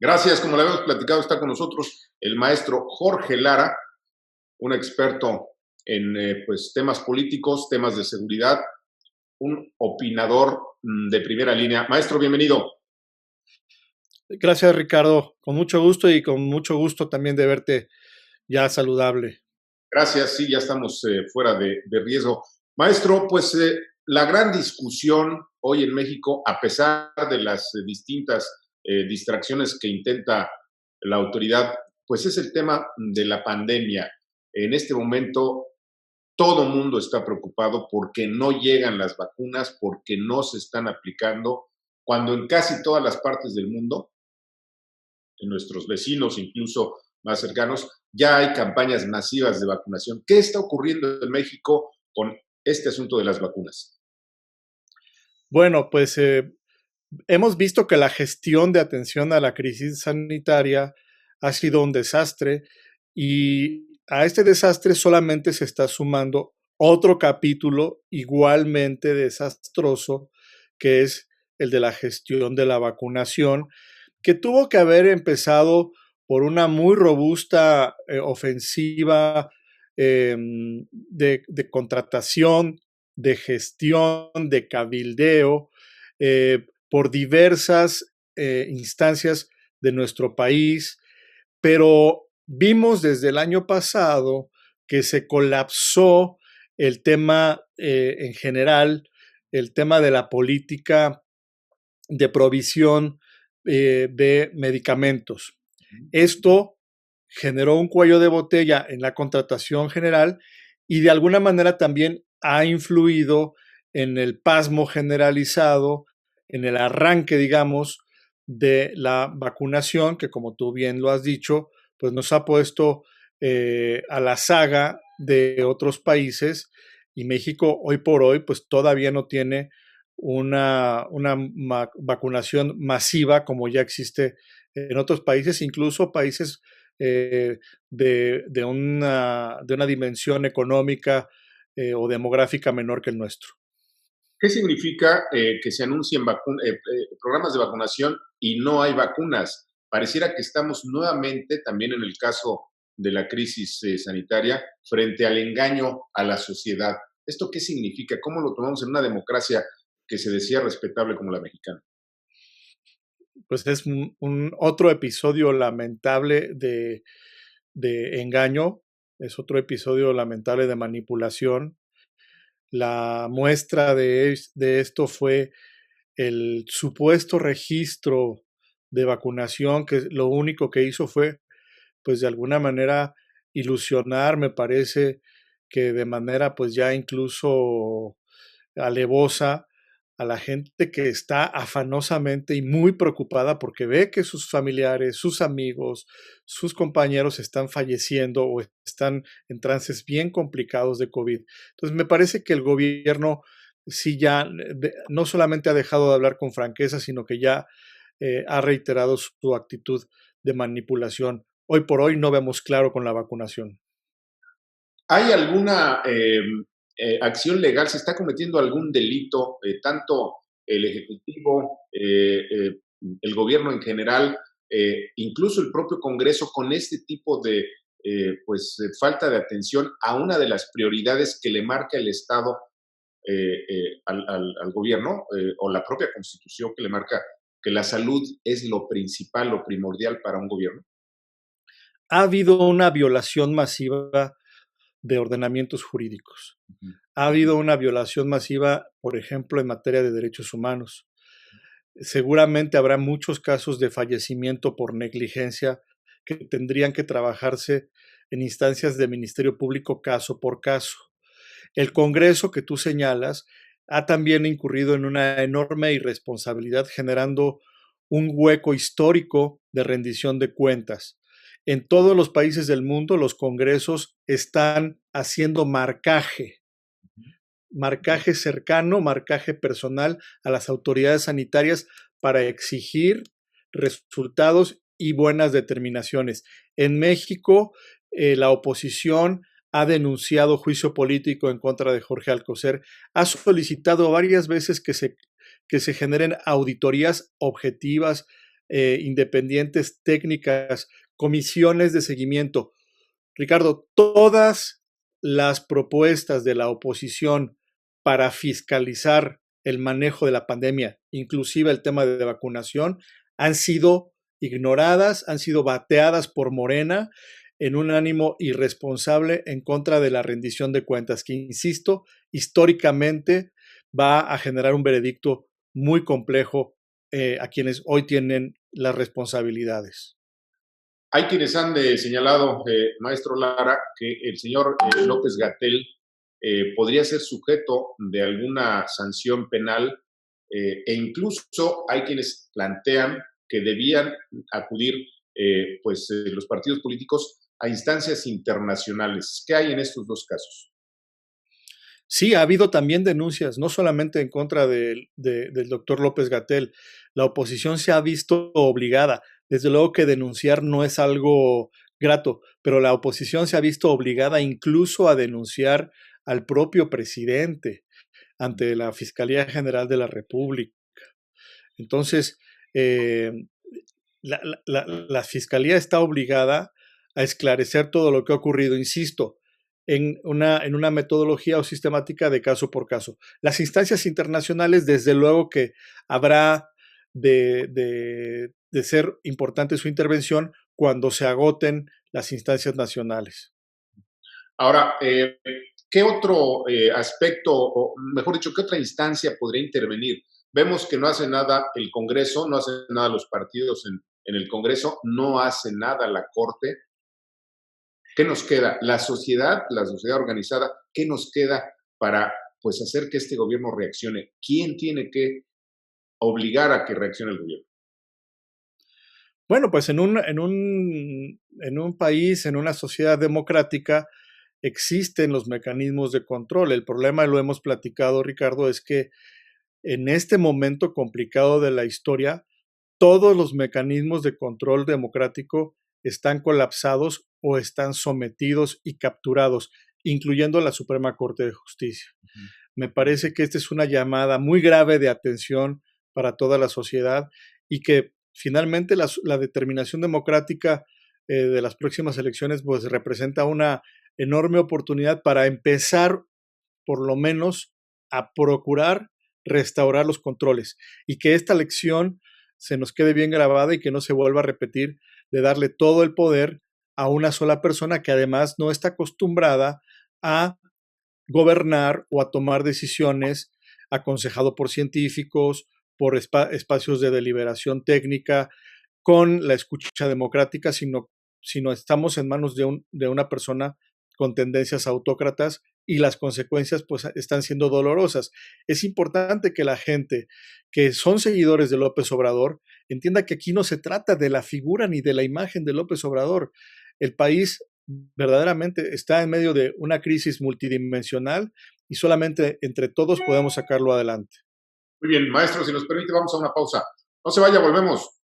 Gracias, como le habíamos platicado, está con nosotros el maestro Jorge Lara, un experto en pues, temas políticos, temas de seguridad, un opinador de primera línea. Maestro, bienvenido. Gracias, Ricardo. Con mucho gusto y con mucho gusto también de verte ya saludable. Gracias, sí, ya estamos fuera de riesgo. Maestro, pues la gran discusión hoy en México, a pesar de las distintas distracciones que intenta la autoridad, pues es el tema de la pandemia. En este momento todo mundo está preocupado porque no llegan las vacunas, porque no se están aplicando, cuando en casi todas las partes del mundo, en nuestros vecinos incluso más cercanos, ya hay campañas masivas de vacunación. ¿Qué está ocurriendo en México con este asunto de las vacunas? Bueno, pues hemos visto que la gestión de atención a la crisis sanitaria ha sido un desastre y a este desastre solamente se está sumando otro capítulo igualmente desastroso, que es el de la gestión de la vacunación, que tuvo que haber empezado por una muy robusta ofensiva de contratación, de gestión, de cabildeo, por diversas instancias de nuestro país, pero vimos desde el año pasado que se colapsó el tema en general, el tema de la política de provisión de medicamentos. Esto generó un cuello de botella en la contratación general y de alguna manera también ha influido en el pasmo generalizado, en el arranque, digamos, de la vacunación, que como tú bien lo has dicho, pues nos ha puesto a la saga de otros países y México hoy por hoy pues todavía no tiene una vacunación masiva como ya existe en otros países, incluso países de una dimensión económica o demográfica menor que el nuestro. ¿Qué significa que se anuncien programas de vacunación y no hay vacunas? Pareciera que estamos nuevamente, también en el caso de la crisis sanitaria, frente al engaño a la sociedad. ¿Esto qué significa? ¿Cómo lo tomamos en una democracia que se decía respetable como la mexicana? Pues es otro episodio lamentable de engaño, es otro episodio lamentable de manipulación. La muestra de esto fue el supuesto registro de vacunación, que lo único que hizo fue, pues de alguna manera, ilusionar, me parece que de manera pues ya incluso alevosa a la gente que está afanosamente y muy preocupada porque ve que sus familiares, sus amigos, sus compañeros están falleciendo o están en trances bien complicados de COVID. Entonces, me parece que el gobierno sí ya no solamente ha dejado de hablar con franqueza, sino que ya ha reiterado su actitud de manipulación. Hoy por hoy no vemos claro con la vacunación. ¿Hay alguna acción legal? ¿Se está cometiendo algún delito, tanto el Ejecutivo, el gobierno en general, incluso el propio Congreso, con este tipo de falta de atención a una de las prioridades que le marca el Estado al gobierno o la propia Constitución que le marca que la salud es lo principal, lo primordial para un gobierno? Ha habido una violación masiva de ordenamientos jurídicos. Ujú. Ha habido una violación masiva, por ejemplo, en materia de derechos humanos. Seguramente habrá muchos casos de fallecimiento por negligencia que tendrían que trabajarse en instancias de Ministerio Público caso por caso. El Congreso que tú señalas ha también incurrido en una enorme irresponsabilidad generando un hueco histórico de rendición de cuentas. En todos los países del mundo los congresos están haciendo marcaje cercano, marcaje personal a las autoridades sanitarias para exigir resultados y buenas determinaciones. En México, la oposición ha denunciado juicio político en contra de Jorge Alcocer, ha solicitado varias veces que se generen auditorías objetivas independientes técnicas, comisiones de seguimiento. Ricardo, todas las propuestas de la oposición para fiscalizar el manejo de la pandemia, inclusive el tema de vacunación, han sido ignoradas, han sido bateadas por Morena en un ánimo irresponsable en contra de la rendición de cuentas, que, insisto, históricamente va a generar un veredicto muy complejo a quienes hoy tienen las responsabilidades. Hay quienes han señalado, maestro Lara, que el señor López-Gatell podría ser sujeto de alguna sanción penal e incluso hay quienes plantean que debían acudir los partidos políticos a instancias internacionales. ¿Qué hay en estos dos casos? Sí, ha habido también denuncias, no solamente en contra del doctor López-Gatell. La oposición se ha visto obligada. Desde luego que denunciar no es algo grato, pero la oposición se ha visto obligada incluso a denunciar al propio presidente ante la Fiscalía General de la República. Entonces, la Fiscalía está obligada a esclarecer todo lo que ha ocurrido, insisto, en una metodología o sistemática de caso por caso. Las instancias internacionales, desde luego que habrá de ser importante su intervención cuando se agoten las instancias nacionales. Ahora, ¿qué otro aspecto, o mejor dicho, qué otra instancia podría intervenir? Vemos que no hace nada el Congreso, no hace nada los partidos en el Congreso, no hace nada la Corte. ¿Qué nos queda? La sociedad organizada, ¿qué nos queda para hacer que este gobierno reaccione? ¿Quién tiene que obligar a que reaccione el gobierno? Bueno, pues en un país, en una sociedad democrática, existen los mecanismos de control. El problema, lo hemos platicado, Ricardo, es que en este momento complicado de la historia, todos los mecanismos de control democrático están colapsados o están sometidos y capturados, incluyendo la Suprema Corte de Justicia. Me parece que esta es una llamada muy grave de atención para toda la sociedad y que finalmente la determinación democrática de las próximas elecciones pues representa una enorme oportunidad para empezar por lo menos a procurar restaurar los controles y que esta lección se nos quede bien grabada y que no se vuelva a repetir de darle todo el poder a una sola persona que además no está acostumbrada a gobernar o a tomar decisiones aconsejado por científicos, por espacios de deliberación técnica, con la escucha democrática, sino estamos en manos de una persona con tendencias autócratas y las consecuencias pues están siendo dolorosas. Es importante que la gente que son seguidores de López Obrador entienda que aquí no se trata de la figura ni de la imagen de López Obrador. El país verdaderamente está en medio de una crisis multidimensional y solamente entre todos podemos sacarlo adelante. Muy bien, maestro, si nos permite, vamos a una pausa. No se vaya, volvemos.